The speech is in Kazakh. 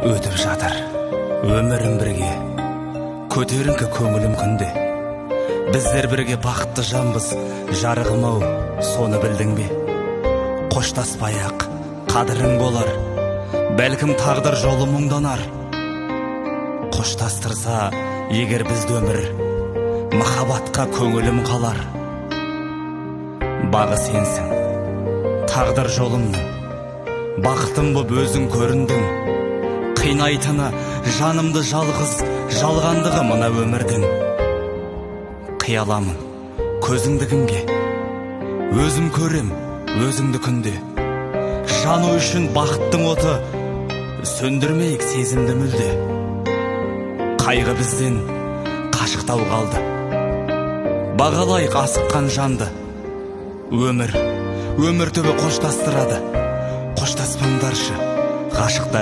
Өтіп жатыр өмірім бірге, көтеріңкі көңілім күнде. Біздер бірге бақытты жанбыз, жарығым-ау, соны білдің бе? Қоштаспай-ақ қадірің болар, бәлкім тағдыр жолы мұңданар. Қоштастырса егер бізді өмір, махаббатқа көңілім қалар. Бағы сенсің, тағдыр жолымның, бақытым боп өзің көріндің. Қинайтыны жанымды жалғыз, жалғандығы мына өмірдің. Қияламын көзіңді кімге, өзім көрем өзіңді күнде. Жану үшін бақыттың оты, сөндірмейік сезімді мүлде. Қайғы бізден қашықтау қалды, бағалайық асыққан жанды. Өмір түбі қоштастырады, қоштаспаңдаршы ғашықтар.